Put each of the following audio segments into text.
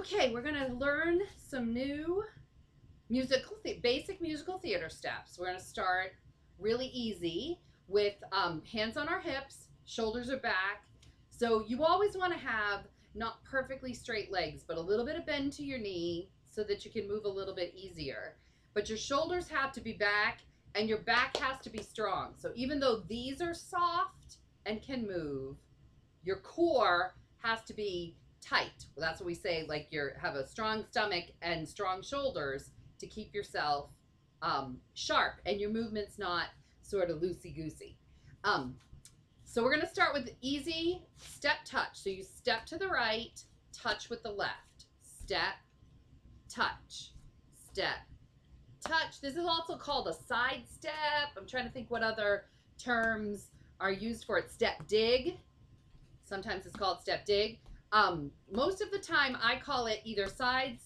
Okay, we're gonna learn some new basic musical theater steps. We're gonna start really easy with hands on our hips, shoulders are back. So you always want to have not perfectly straight legs, but a little bit of bend to your knee so that you can move a little bit easier. But your shoulders have to be back and your back has to be strong. So even though these are soft and can move, your core has to be tight. Well, that's what we say, like you have a strong stomach and strong shoulders to keep yourself sharp and your movement's not sort of loosey goosey. So we're going to start with easy step touch. So you step to the right, touch with the left. Step, touch, step, touch. This is also called a side step. I'm trying to think what other terms are used for it. Step dig. Sometimes it's called step dig. Most of the time I call it either side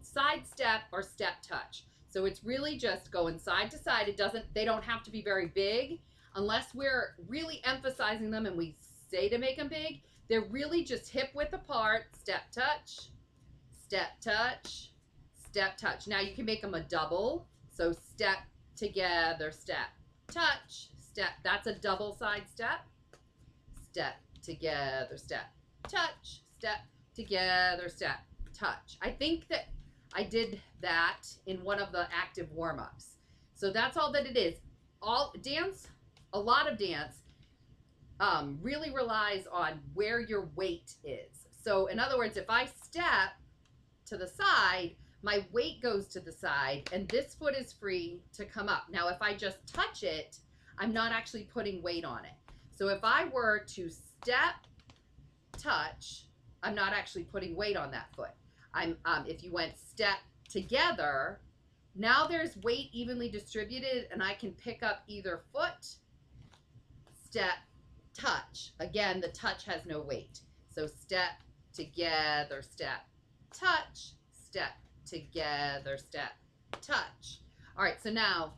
step or step touch. So it's really just going side to side. They don't have to be very big unless we're really emphasizing them and we say to make them big. They're really just hip width apart, step touch, step touch, step touch. Now you can make them a double. So step together, step, touch, step. That's a double side step. Step together, step, touch, step together, step, touch. I think that I did that in one of the active warm-ups. So that's all that it is. A lot of dance really relies on where your weight is. So in other words, if I step to the side, my weight goes to the side and this foot is free to come up. Now, if I just touch it, I'm not actually putting weight on it. So if I were to step, touch, I'm not actually putting weight on that foot. If you went step together, now there's weight evenly distributed and I can pick up either foot, step, touch. Again, the touch has no weight. So step together, step, touch, step together, step, touch. All right, so now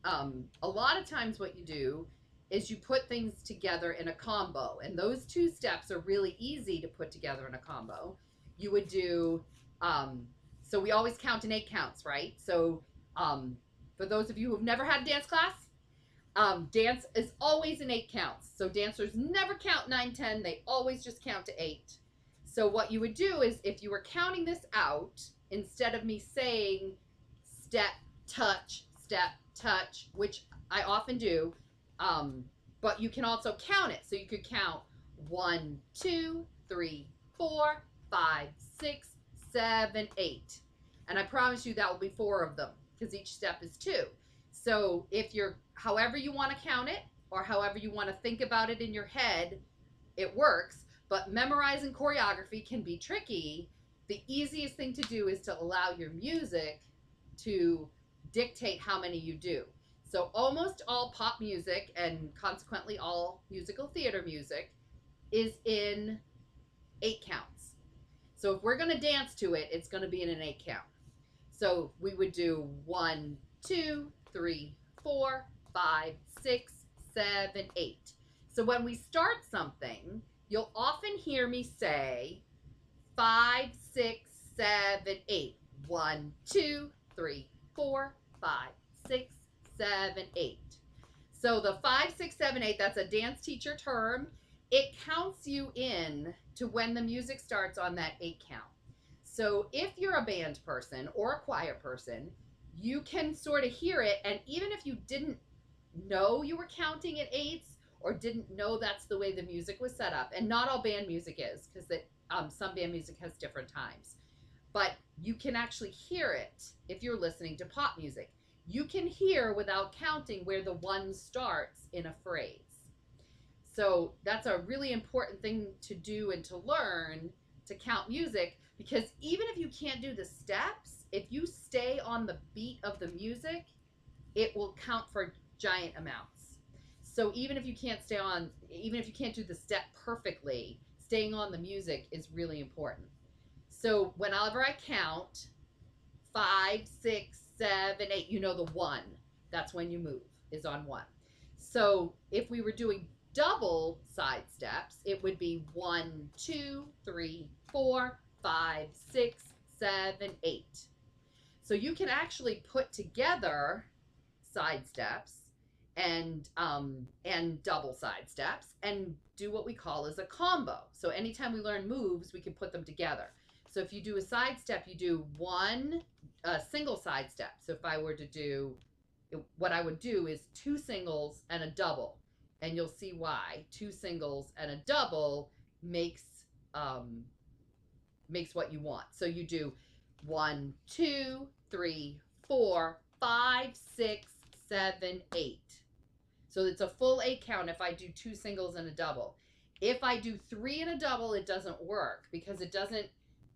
a lot of times what you do is you put things together in a combo, and those two steps are really easy to put together in a combo. You would do, so we always count in 8 counts, right? So for those of you who've never had a dance class, dance is always in 8 counts. So dancers never count 9, 10, they always just count to 8. So what you would do is if you were counting this out, instead of me saying step, touch, which I often do, but you can also count it. So you could count 1, 2, 3, 4, 5, 6, 7, 8. And I promise you that will be 4 of them because each step is 2. So if you're, however you want to count it or however you want to think about it in your head, it works. But memorizing choreography can be tricky. The easiest thing to do is to allow your music to dictate how many you do. So almost all pop music and consequently all musical theater music is in 8 counts. So if we're going to dance to it, it's going to be in an 8 count. So we would do 1, 2, 3, 4, 5, 6, 7, 8. So when we start something, you'll often hear me say 5, 6, 7, 8. 1, 2, 3, 4, 5, 6, 7, 8. So the 5, 6, 7, 8, that's a dance teacher term. It counts you in to when the music starts on that 8 count. So if you're a band person or a choir person, you can sort of hear it. And even if you didn't know you were counting at 8s or didn't know that's the way the music was set up, and not all band music is, because some band music has different times, but you can actually hear it if you're listening to pop music. You can hear without counting where the 1 starts in a phrase. So that's a really important thing to do and to learn to count music, because even if you can't do the steps, if you stay on the beat of the music, it will count for giant amounts. So even if you can't do the step perfectly, staying on the music is really important. So whenever I count 5, 6, 7, 8, you know the 1. That's when you move, is on 1. So if we were doing double side steps, it would be 1, 2, 3, 4, 5, 6, 7, 8. So you can actually put together side steps and double side steps and do what we call as a combo. So anytime we learn moves, we can put them together. So if you do a side step, you do one single side step. So if I were to do, what I would do is 2 singles and a double, and you'll see why 2 singles and a double makes what you want. So you do 1, 2, 3, 4, 5, 6, 7, 8. So it's a full 8 count if I do 2 singles and a double. If I do 3 and a double, it doesn't work because it doesn't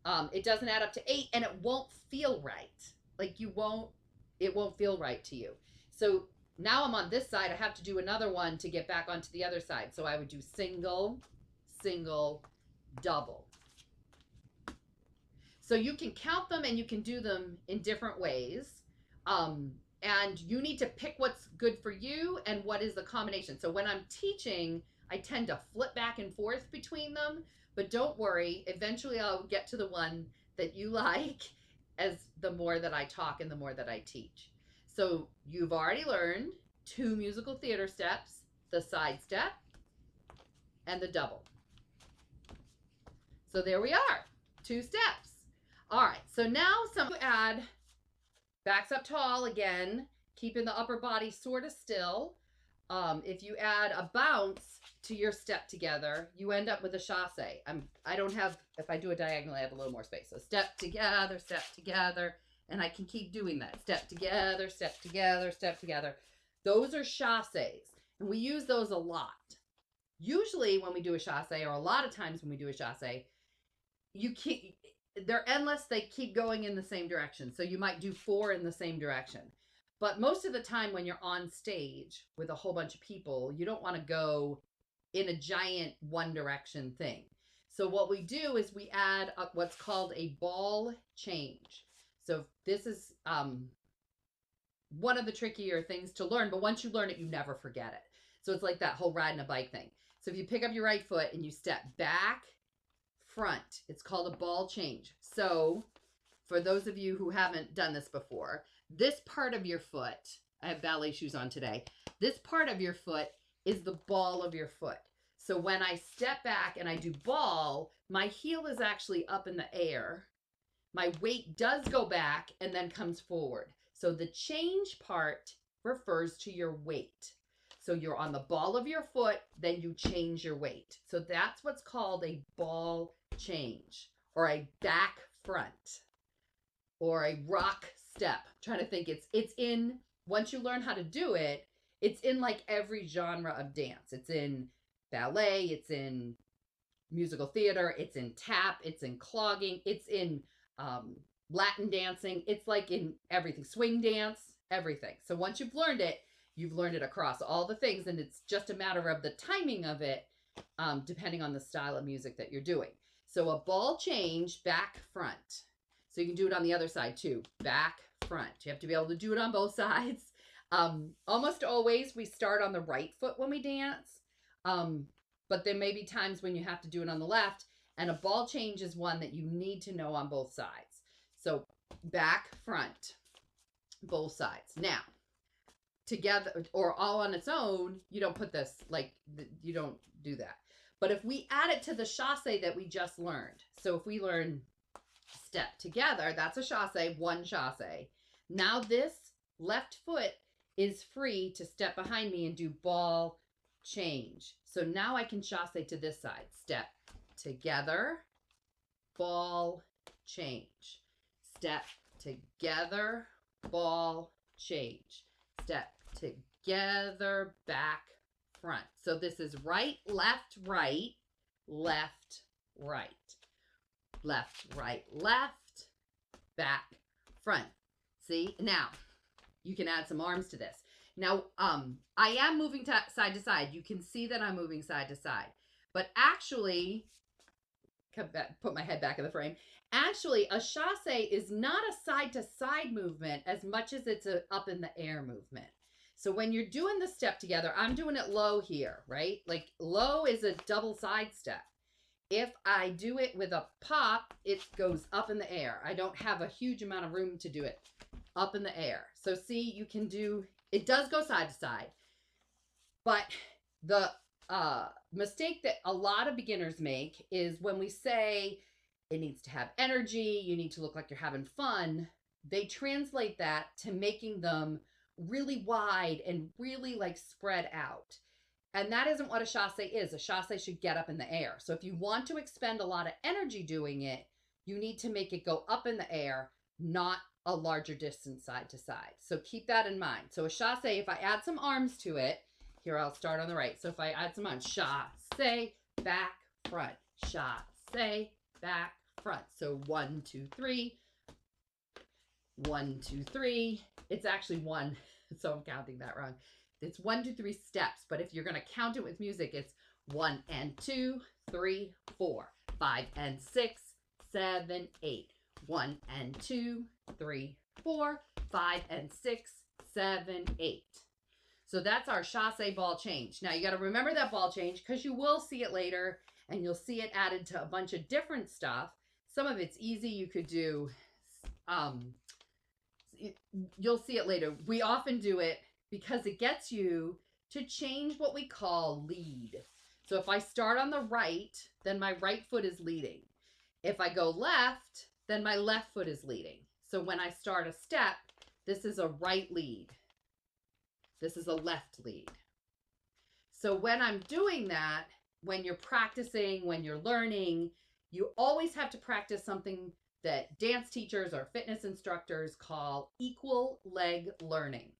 add up to 8, and it won't feel right. Like it won't feel right to you. So now I'm on this side. I have to do another one to get back onto the other side. So I would do single, single, double. So you can count them and you can do them in different ways. And you need to pick what's good for you and what is the combination. So when I'm teaching, I tend to flip back and forth between them, but don't worry, eventually I'll get to the one that you like as the more that I talk and the more that I teach. So you've already learned 2 musical theater steps, the side step and the double. So there we are, 2 steps. All right, so now some add backs up tall again, keeping the upper body sort of still. If you add a bounce to your step together, you end up with a chasse. I don't have, if I do a diagonal, I have a little more space. So step together, and I can keep doing that. Step together, step together, step together. Those are chasses, and we use those a lot. Usually when we do a chasse, or a lot of times when we do a chasse, they're endless. They keep going in the same direction. So you might do 4 in the same direction. But most of the time when you're on stage with a whole bunch of people, you don't want to go in a giant one direction thing. So what we do is we add what's called a ball change. So this is one of the trickier things to learn, but once you learn it, you never forget it. So it's like that whole riding a bike thing. So if you pick up your right foot and you step back, front, it's called a ball change. So for those of you who haven't done this before, this part of your foot, I have ballet shoes on today, this part of your foot is the ball of your foot. So when I step back and I do ball, my heel is actually up in the air. My weight does go back and then comes forward. So the change part refers to your weight. So you're on the ball of your foot, then you change your weight. So that's what's called a ball change, or a back front, or a rock step. I'm trying to think, it's in, once you learn how to do it, it's in like every genre of dance. It's in ballet, it's in musical theater, it's in tap, it's in clogging, it's in Latin dancing, it's like in everything, swing dance, everything. So once you've learned it across all the things, and it's just a matter of the timing of it, depending on the style of music that you're doing. So a ball change, back, front. So you can do it on the other side too, back, front. You have to be able to do it on both sides. Almost always we start on the right foot when we dance, but there may be times when you have to do it on the left, and a ball change is one that you need to know on both sides. So back, front, both sides. Now, together or all on its own, you don't put this, like, you don't do that. But if we add it to the chasse that we just learned, so if we learn step together, that's a chasse, one chasse. Now this left foot is free to step behind me and do ball change. So now I can chasse to this side. Step together, ball change. Step together, ball change. Step together, back, front. So this is right, left, right, left, right. Left, right, left, back, front. See? Now, you can add some arms to this. Now, I am moving side to side. You can see that I'm moving side to side. But actually, come back, put my head back in the frame. Actually, a chasse is not a side-to-side movement as much as it's a up in the air movement. So when you're doing the step together, I'm doing it low here, right? Like low is a double side step. If I do it with a pop, it goes up in the air. I don't have a huge amount of room to do it up in the air. So see, you can do, it does go side to side, but the mistake that a lot of beginners make is when we say it needs to have energy, you need to look like you're having fun, they translate that to making them really wide and really like spread out. And that isn't what a chasse is. A chasse should get up in the air. So if you want to expend a lot of energy doing it, you need to make it go up in the air, not a larger distance side to side. So keep that in mind. So a chasse, if I add some arms to it, here I'll start on the right. So if I add some arms, chasse, back, front, chasse, back, front. So 1, 2, 3, 1, 2, 3. It's actually 1, so I'm counting that wrong. It's 1, 2, 3 steps, but if you're going to count it with music, it's 1 and 2, 3, 4, 5 and 6, 7, 8. 1 and 2, 3, 4, 5 and 6, 7, 8. So that's our chasse ball change. Now you got to remember that ball change because you will see it later and you'll see it added to a bunch of different stuff. Some of it's easy. You could do, you'll see it later. We often do it because it gets you to change what we call lead. So if I start on the right, then my right foot is leading. If I go left, then my left foot is leading. So when I start a step, this is a right lead. This is a left lead. So when I'm doing that, when you're practicing, when you're learning, you always have to practice something that dance teachers or fitness instructors call equal leg learning.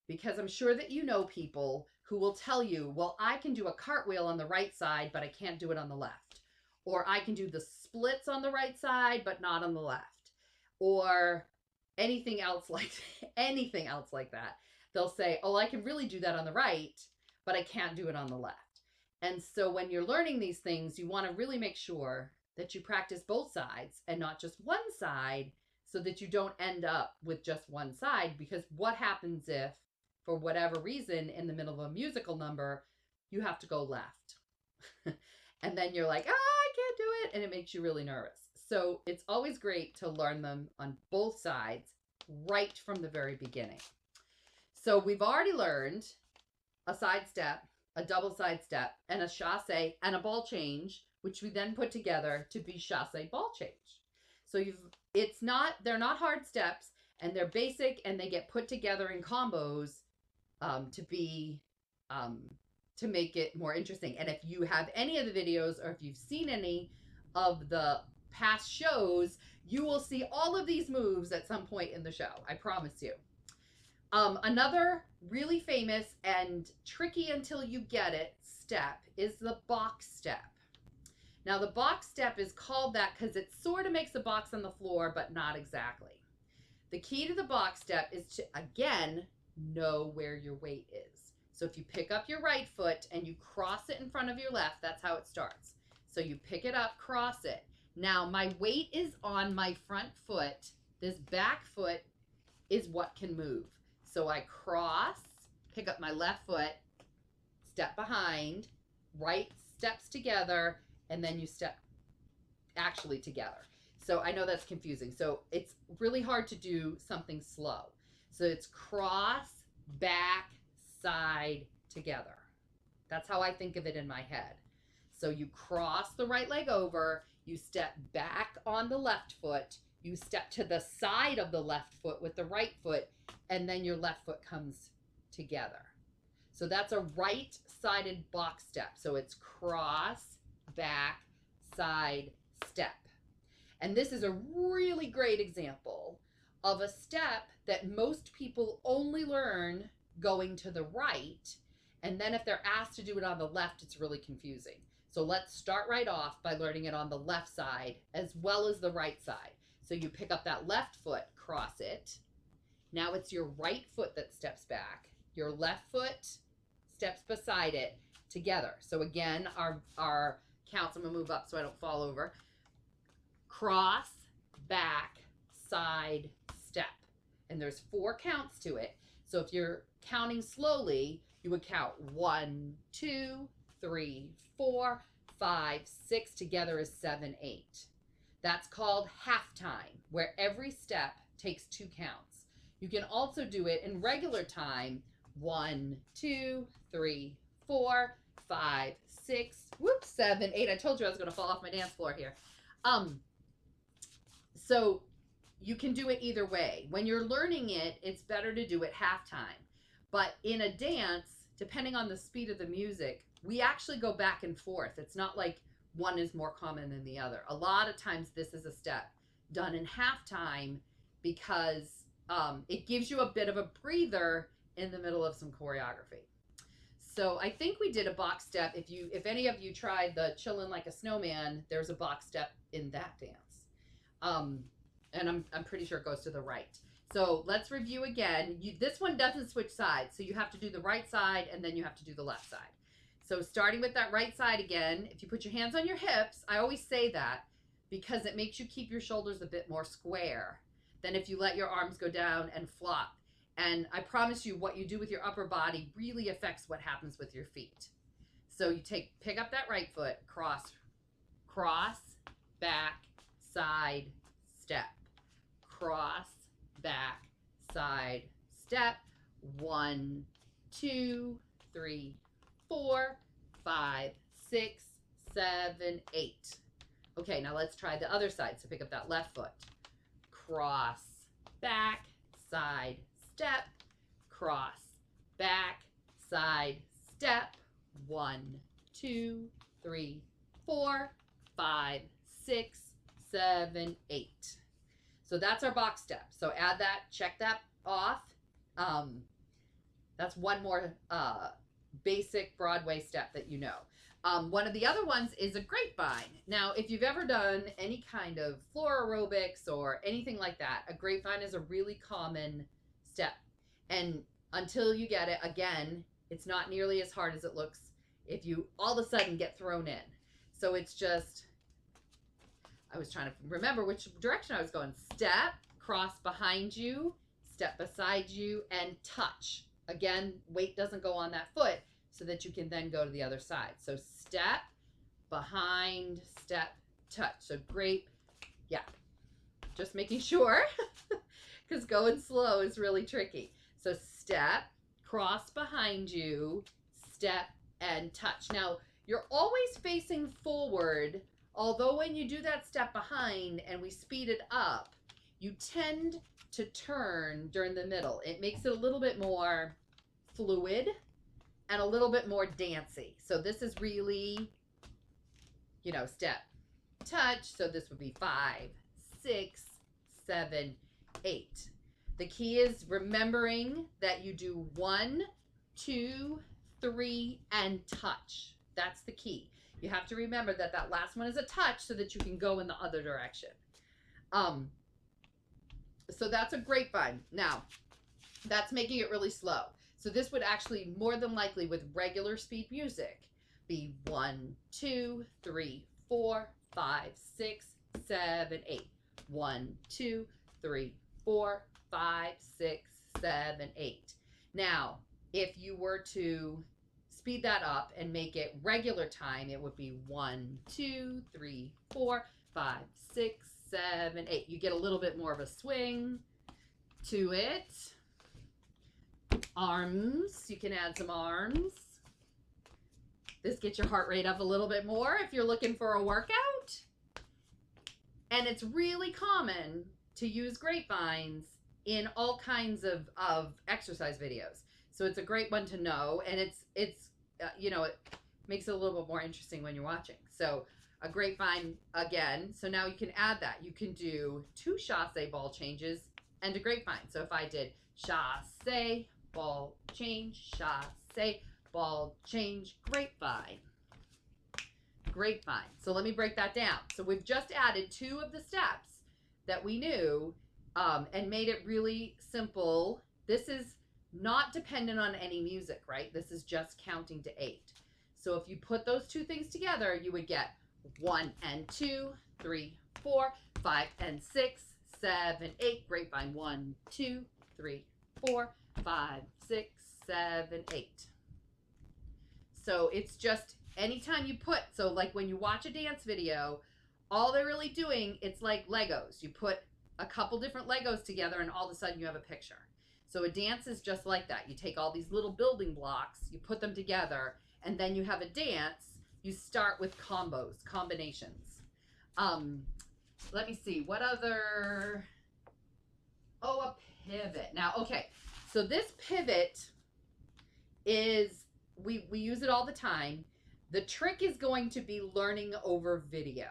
Because I'm sure that you know people who will tell you, well, I can do a cartwheel on the right side, but I can't do it on the left. Or I can do the splits on the right side, but not on the left. Or anything else like that. They'll say, oh, I can really do that on the right, but I can't do it on the left. And so when you're learning these things, you want to really make sure that you practice both sides and not just one side so that you don't end up with just one side. Because what happens if, for whatever reason, in the middle of a musical number, you have to go left? And then you're like, I can't do it. And it makes you really nervous. So it's always great to learn them on both sides right from the very beginning. So we've already learned a side step, a double side step, and a chasse and a ball change, which we then put together to be chasse ball change. So they're not hard steps, and they're basic, and they get put together in combos to make it more interesting. And if you have any of the videos, or if you've seen any of the past shows, you will see all of these moves at some point in the show. I promise you. Another really famous and tricky until you get it step is the box step. Now the box step is called that because it sort of makes a box on the floor, but not exactly. The key to the box step is to, again, know where your weight is. So if you pick up your right foot and you cross it in front of your left, that's how it starts. So you pick it up, cross it. Now my weight is on my front foot. This back foot is what can move. So I cross, pick up my left foot, step behind, right steps together, and then you step actually together. So I know that's confusing. So it's really hard to do something slow. So it's cross, back, side, together. That's how I think of it in my head. So you cross the right leg over, you step back on the left foot, you step to the side of the left foot with the right foot, and then your left foot comes together. So that's a right-sided box step. So it's cross, back, side, step. And this is a really great example of a step that most people only learn going to the right. And then if they're asked to do it on the left, it's really confusing. So let's start right off by learning it on the left side as well as the right side. So you pick up that left foot, cross it. Now it's your right foot that steps back. Your left foot steps beside it together. So again, our counts, I'm going to move up so I don't fall over. Cross, back, side, step. And there's 4 counts to it. So if you're counting slowly, you would count 1, 2, 3, 4, 5, 6, together is 7, 8. That's called halftime, where every step takes 2 counts. You can also do it in regular time, 1, 2, 3, 4, 5, 6, 7, 8. I told you I was going to fall off my dance floor here. So you can do it either way. When you're learning it, it's better to do it halftime. But in a dance, depending on the speed of the music, we actually go back and forth. It's not like one is more common than the other. A lot of times this is a step done in halftime because it gives you a bit of a breather in the middle of some choreography. So I think we did a box step. If any of you tried the Chillin' Like a Snowman, there's a box step in that dance. And I'm pretty sure it goes to the right. So let's review again. This one doesn't switch sides, so you have to do the right side and then you have to do the left side. So starting with that right side again, if you put your hands on your hips, I always say that because it makes you keep your shoulders a bit more square than if you let your arms go down and flop. And I promise you, what you do with your upper body really affects what happens with your feet. So you pick up that right foot, cross, back, side, step, cross, back, side, step. 1, 2, 3, 4, 5, 6, 7, 8. Okay, now let's try the other side. So pick up that left foot, cross, back, side, step, cross, back, side, step. 1, 2, 3, 4, 5, 6, 7, 8. So that's our box step. So add that, check that off. That's one more basic Broadway step that you know. One of the other ones is a grapevine. Now, if you've ever done any kind of floor aerobics or anything like that, a grapevine is a really common step. And until you get it, again, it's not nearly as hard as it looks if you all of a sudden get thrown in. So it's just, I was trying to remember which direction I was going. Step, cross behind you, step beside you, and touch. Again, weight doesn't go on that foot so that you can then go to the other side. So step, behind, step, touch. So great. Yeah. Just making sure because going slow is really tricky. So step, cross behind you, step, and touch. Now, you're always facing forward, although when you do that step behind and we speed it up, you tend to turn during the middle. It makes it a little bit more fluid and a little bit more dancey. So this is really, step, touch. So this would be 5, 6, 7, 8. The key is remembering that you do 1, 2, 3, and touch. That's the key. You have to remember that that last one is a touch so that you can go in the other direction. So that's a grapevine. Now, that's making it really slow. So this would actually, more than likely, with regular speed music, be 1, 2, 3, 4, 5, 6, 7, 8. 1, 2, 3, 4, 5, 6, 7, 8. Now, if you were to speed that up and make it regular time, it would be 1, 2, 3, 4, 5, 6, 7, 8. You get a little bit more of a swing to it. Arms, you can add some arms. This gets your heart rate up a little bit more if you're looking for a workout. And it's really common to use grapevines in all kinds of exercise videos. So it's a great one to know, and it makes it a little bit more interesting when you're watching. So a grapevine again. So now you can add that. You can do 2 chassé ball changes and a grapevine. So if I did chassé, ball change, chassé, ball change, grapevine. Grapevine. So let me break that down. So we've just added 2 of the steps that we knew and made it really simple. This is not dependent on any music, right? This is just counting to 8. So if you put those 2 things together, you would get 1 and 2, 3, 4, 5 and 6, 7, 8. Grapevine. 1, 2, 3, 4, 5, 6, 7, 8. So it's just anytime you put, so like when you watch a dance video, all they're really doing, it's like Legos. You put a couple different Legos together and all of a sudden you have a picture. So a dance is just like that. You take all these little building blocks, you put them together, and then you have a dance. You start with combinations. Let me see, what other, oh, a pivot. Now, okay, so this pivot is, we use it all the time. The trick is going to be learning over video.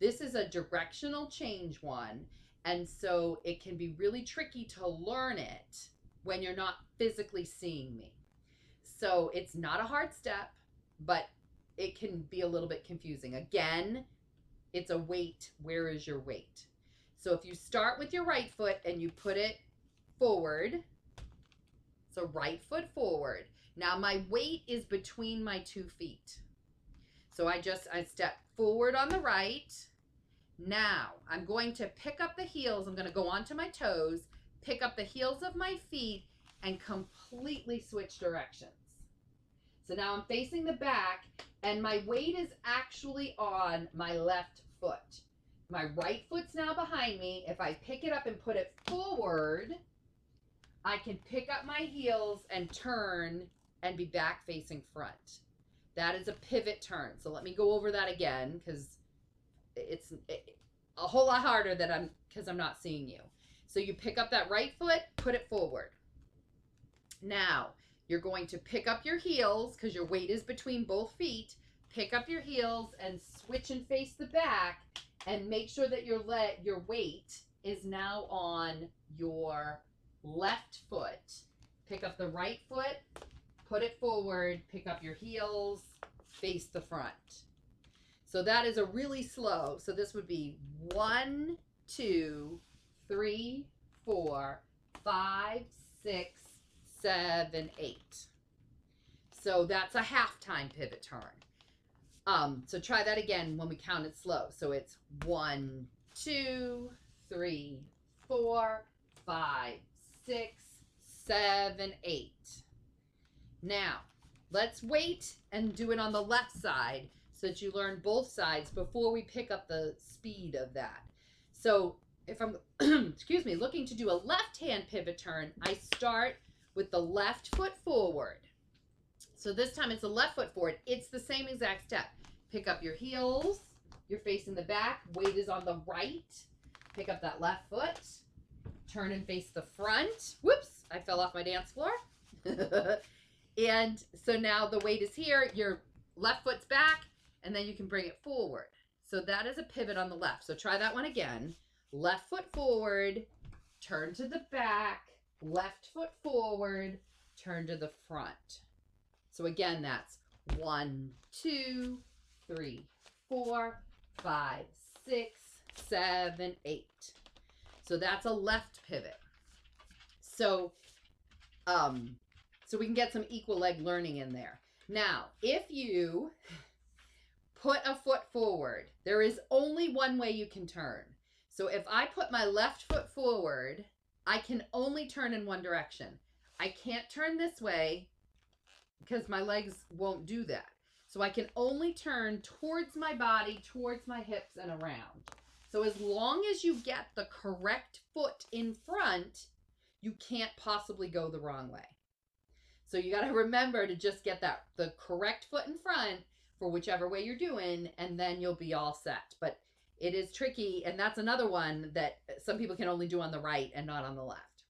This is a directional change one, and so it can be really tricky to learn it when you're not physically seeing me. So it's not a hard step, but it can be a little bit confusing. Again, it's a weight. Where is your weight? So if you start with your right foot and you put it forward, so right foot forward. Now my weight is between my 2 feet. So I step forward on the right. Now I'm going to pick up the heels. I'm going to go onto my toes, pick up the heels of my feet, and completely switch directions. So now I'm facing the back, and my weight is actually on my left foot. My right foot's now behind me. If I pick it up and put it forward, I can pick up my heels and turn and be back facing front. That is a pivot turn. So let me go over that again, because it's a whole lot harder because I'm not seeing you. So you pick up that right foot, put it forward. Now you're going to pick up your heels because your weight is between both feet. Pick up your heels and switch and face the back, and make sure that your weight is now on your left foot. Pick up the right foot, put it forward, pick up your heels, face the front. So that is a really slow. So this would be 1, 2, 3, 4, 5, 6, 7, 8. So that's a halftime pivot turn. So try that again when we count it slow. So it's 1, 2, 3, 4, 5, 6, 7, 8. Now, let's wait and do it on the left side so that you learn both sides before we pick up the speed of that. So if I'm, excuse me, looking to do a left-hand pivot turn, I start with the left foot forward. So this time it's a left foot forward. It's the same exact step. Pick up your heels. You're facing the back. Weight is on the right. Pick up that left foot. Turn and face the front. Whoops, I fell off my dance floor. And so now the weight is here. Your left foot's back, and then you can bring it forward. So that is a pivot on the left. So try that one again. Left foot forward, turn to the back, left foot forward, turn to the front. So again, that's 1, 2, 3, 4, 5, 6, 7, 8. So that's a left pivot. So, so we can get some equal leg learning in there. Now, if you put a foot forward, there is only one way you can turn. So if I put my left foot forward, I can only turn in one direction. I can't turn this way because my legs won't do that. So I can only turn towards my body, towards my hips, and around. So as long as you get the correct foot in front, you can't possibly go the wrong way. So you got to remember to just get the correct foot in front for whichever way you're doing, and then you'll be all set. But it is tricky, and that's another one that some people can only do on the right and not on the left.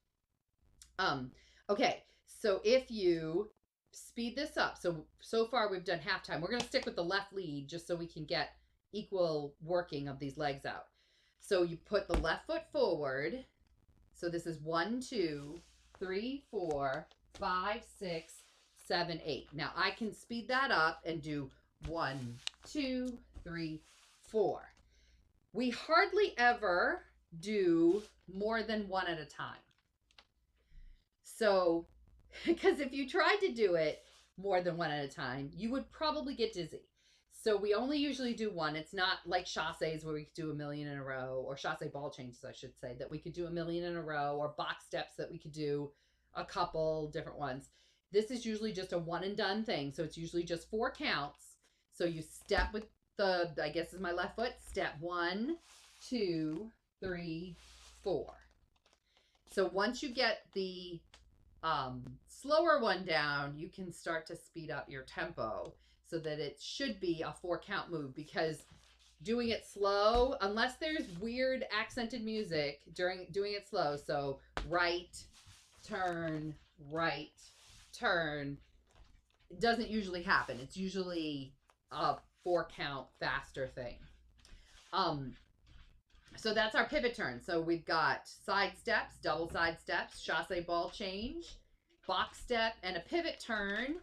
Okay, so if you speed this up, so far we've done halftime. We're going to stick with the left lead just so we can get equal working of these legs out. So you put the left foot forward. So this is 1, 2, 3, 4, 5, 6, 7, 8. Now I can speed that up and do 1, 2, 3, 4. We hardly ever do more than one at a time. So, because if you tried to do it more than one at a time, you would probably get dizzy. So we only usually do one. It's not like chasses where we could do a million in a row, or chasse ball changes, I should say, that we could do a million in a row, or box steps that we could do a couple different ones. This is usually just a one and done thing. So it's usually just 4 counts. So you step with the, I guess is my left foot, step 1, 2, 3, 4. So once you get the slower one down, you can start to speed up your tempo so that it should be a 4 count move, because doing it slow, unless there's weird accented music during doing it slow, so right, turn, it doesn't usually happen. It's usually a 4 count faster thing. So that's our pivot turn. So we've got side steps, double side steps, chassé ball change, box step, and a pivot turn.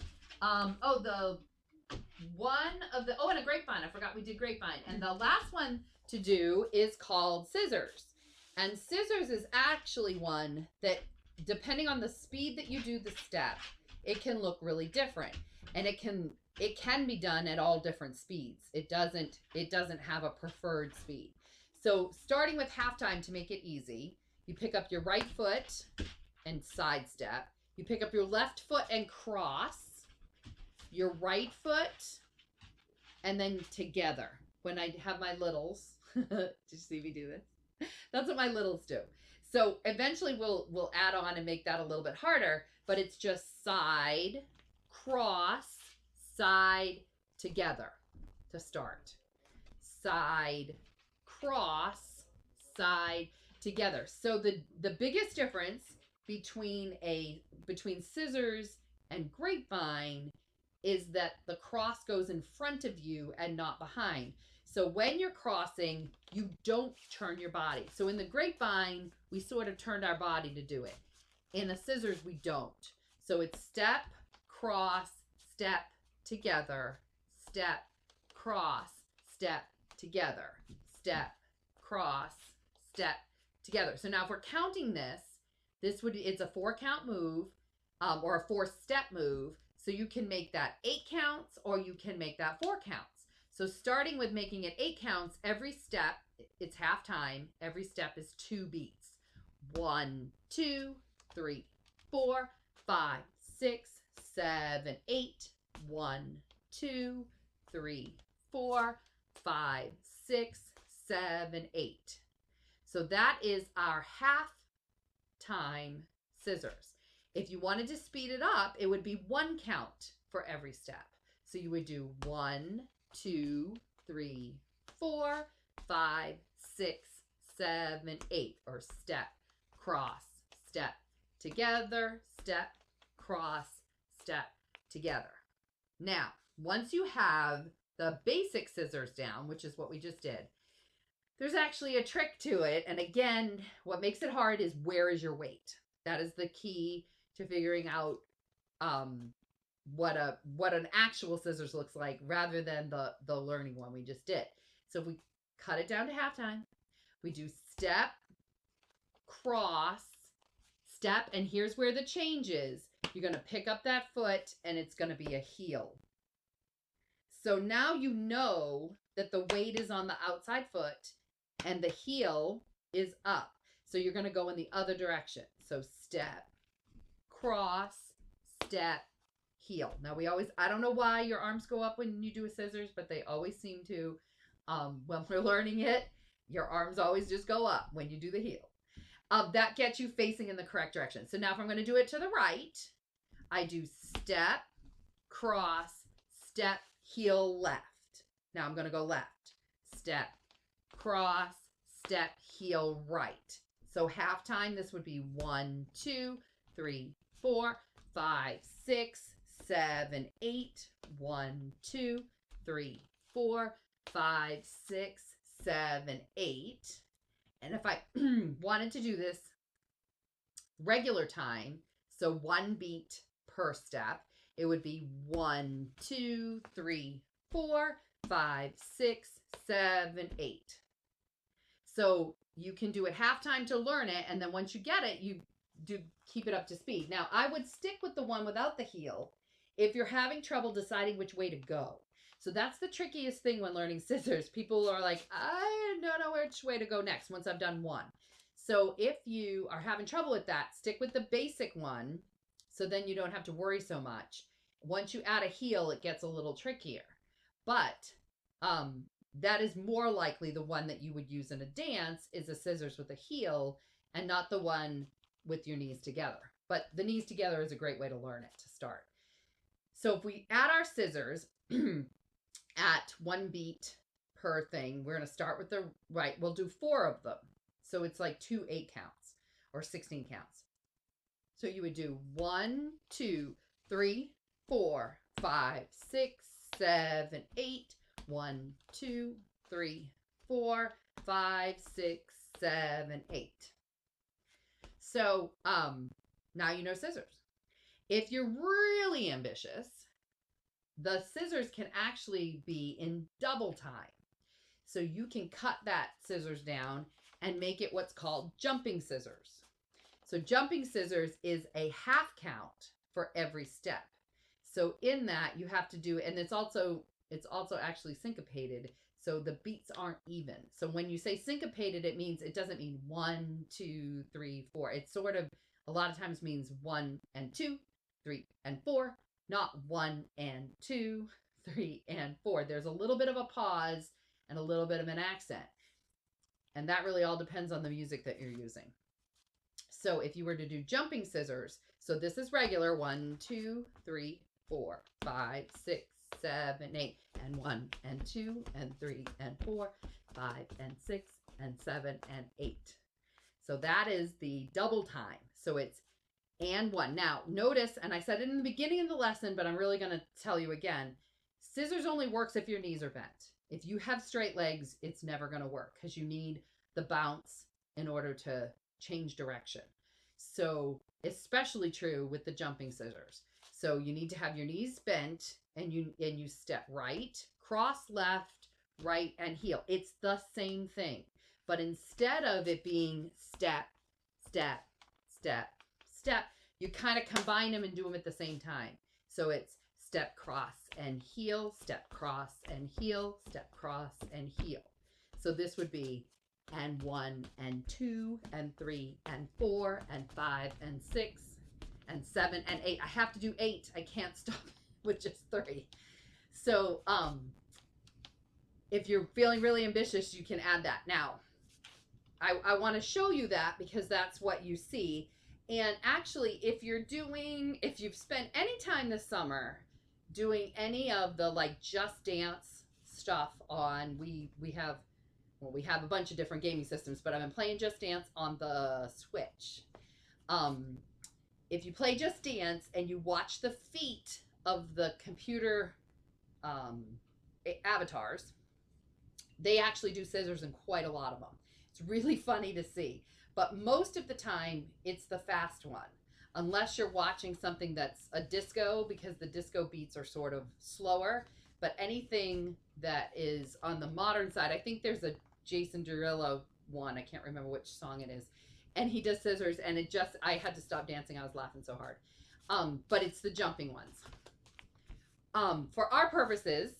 And a grapevine. I forgot we did grapevine. And the last one to do is called scissors. And scissors is actually one that, depending on the speed that you do the step, it can look really different. And it can be done at all different speeds. It doesn't have a preferred speed. So starting with halftime, to make it easy, you pick up your right foot and sidestep. You pick up your left foot and cross. Your right foot, and then together. When I have my littles, did you see me do this? That's what my littles do. So eventually we'll add on and make that a little bit harder, but it's just side, cross, side, together to start. Side, cross, side, together. So the biggest difference between scissors and grapevine is that the cross goes in front of you and not behind. So when you're crossing, you don't turn your body. So in the grapevine, we sort of turned our body to do it. In the scissors, we don't. So it's step, cross, step, together, step, cross, step, together, step, cross, step, together. So now if we're counting this, it's a 4 count move, or a 4 step move. So you can make that 8 counts, or you can make that 4 counts. So starting with making it 8 counts, every step, it's half time. Every step is 2 beats. 1, 2, 3, 4, 5, 6, 7, 8. 1, 2, 3, 4, 5, 6, 7, 8. So that is our half time scissors. If you wanted to speed it up, it would be 1 count for every step. So you would do 1, 2, 3, 4, 5, 6, 7, 8, or step, cross, step, together, step, cross, step, together. Now, once you have the basic scissors down, which is what we just did, there's actually a trick to it. And again, what makes it hard is, where is your weight? That is the key to figuring out what an actual scissors looks like, rather than the learning one we just did. So if we cut it down to halftime, we do step, cross, step, and here's where the change is. You're going to pick up that foot, and it's going to be a heel. So now you know that the weight is on the outside foot and the heel is up. So you're going to go in the other direction. So step, cross, step, heel. Now I don't know why your arms go up when you do a scissors, but they always seem to. When we're learning it, your arms always just go up when you do the heel. That gets you facing in the correct direction. So now if I'm going to do it to the right, I do step, cross, step, heel, left. Now I'm going to go left. Step, cross, step, heel, right. So halftime, this would be 1, 2, 3, 4, 5, 6, 7, 8. 1, 2, 3, 4, 5, 6, 7, 8. And if I wanted to do this regular time, so 1 beat per step, it would be 1, 2, 3, 4, 5, 6, 7, 8. So you can do it halftime to learn it, and then once you get it, you do keep it up to speed. Now, I would stick with the one without the heel if you're having trouble deciding which way to go. So that's the trickiest thing when learning scissors. People are like, I don't know which way to go next once I've done one. So if you are having trouble with that, stick with the basic one, so then you don't have to worry so much. Once you add a heel, it gets a little trickier. But that is more likely the one that you would use in a dance is a scissors with a heel and not the one with your knees together. But the knees together is a great way to learn it to start. So if we add our scissors at 1 beat per thing, we're going to start with the right. We'll do 4 of them. So it's like 2 8 counts or 16 counts. So you would do 1, 2, 3, 4, 5, 6, 7, 8. 1, 2, 3, 4, 5, 6, 7, 8. So now you know scissors. If you're really ambitious, the scissors can actually be in double time. So you can cut that scissors down and make it what's called jumping scissors. So jumping scissors is a half count for every step. So in that you have to do, and it's also actually syncopated, so the beats aren't even. So when you say syncopated, it means, it doesn't mean 1, 2, 3, 4. It sort of a lot of times means 1 and 2, 3 and 4, not 1 and 2, 3 and 4. There's a little bit of a pause and a little bit of an accent. And that really all depends on the music that you're using. So if you were to do jumping scissors, so this is regular 1, 2, 3, 4, 5, 6, 7, 8, and 1 and 2 and 3 and 4, 5 and 6 and 7 and 8. So that is the double time. So it's and 1. Now notice, and I said it in the beginning of the lesson, but I'm really going to tell you again, scissors only works if your knees are bent. If you have straight legs, it's never going to work because you need the bounce in order to change direction. So especially true with the jumping scissors. So you need to have your knees bent and you step right, cross left, right, and heel. It's the same thing. But instead of it being step, step, step, step, you kind of combine them and do them at the same time. So it's step, cross, and heel, step, cross, and heel, step, cross, and heel. So this would be and 1 and 2 and 3 and 4 and 5 and 6 and 7 and 8. I have to do 8. I can't stop with just 3. So if you're feeling really ambitious, you can add that. Now, I want to show you that because that's what you see. And actually, if you've spent any time this summer doing any of the like Just Dance stuff on, we have a bunch of different gaming systems, but I've been playing Just Dance on the Switch. If you play Just Dance and you watch the feet of the computer avatars, they actually do scissors in quite a lot of them. It's really funny to see. But most of the time, it's the fast one. Unless you're watching something that's a disco, because the disco beats are sort of slower. But anything that is on the modern side, I think there's a Jason Derulo one. I can't remember which song it is. And he does scissors, and I had to stop dancing. I was laughing so hard. But it's the jumping ones. For our purposes,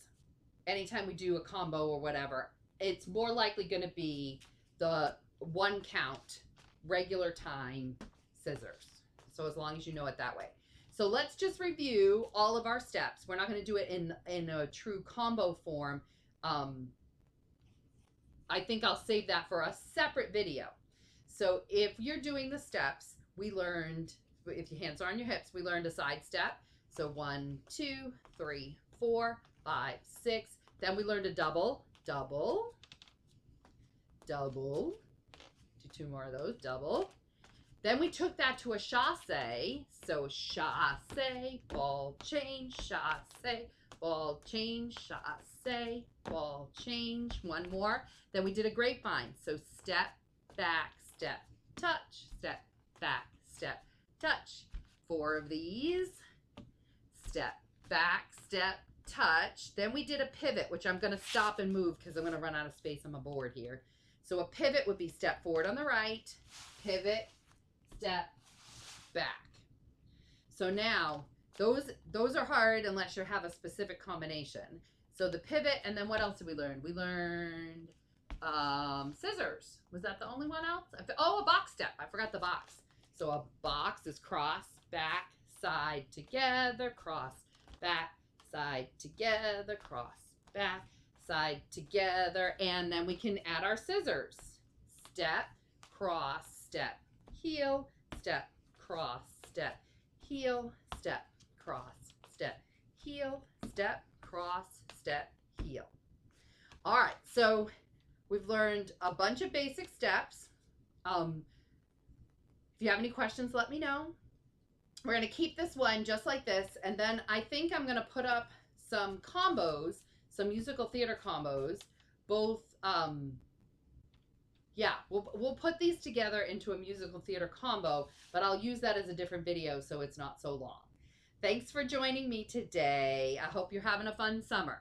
anytime we do a combo or whatever, it's more likely going to be the 1 count, regular time scissors. So as long as you know it that way. So let's just review all of our steps. We're not going to do it in a true combo form. I think I'll save that for a separate video. So if you're doing the steps, we learned, if your hands are on your hips, we learned a side step. So 1, 2, 3, 4, 5, 6. Then we learned a double, double, double. Do 2 more of those, double. Then we took that to a chasse. So chasse, ball change, chasse, ball change, chasse, ball change. 1 more. Then we did a grapevine. So step, back, step, touch, step, back, step, touch. 4 of these. Step, back, step, touch. Then we did a pivot, which I'm going to stop and move because I'm going to run out of space on my board here. So a pivot would be step forward on the right, pivot, step, back. So now those are hard unless you have a specific combination. So the pivot, and then what else did we learn? We learned scissors. Was that the only one else? Oh, a box step. I forgot the box. So a box is cross, back, side, together, cross, back, side, together, cross, back, side, together, and then we can add our scissors. Step, cross, step, heel, step, cross, step, heel, step, cross, step, heel, step, cross, step, heel. All right, so we've learned a bunch of basic steps. If you have any questions, let me know. We're going to keep this one just like this, and then I think I'm going to put up some combos, some musical theater combos, both yeah, we'll put these together into a musical theater combo, but I'll use that as a different video so it's not so long. Thanks for joining me today. I hope you're having a fun summer.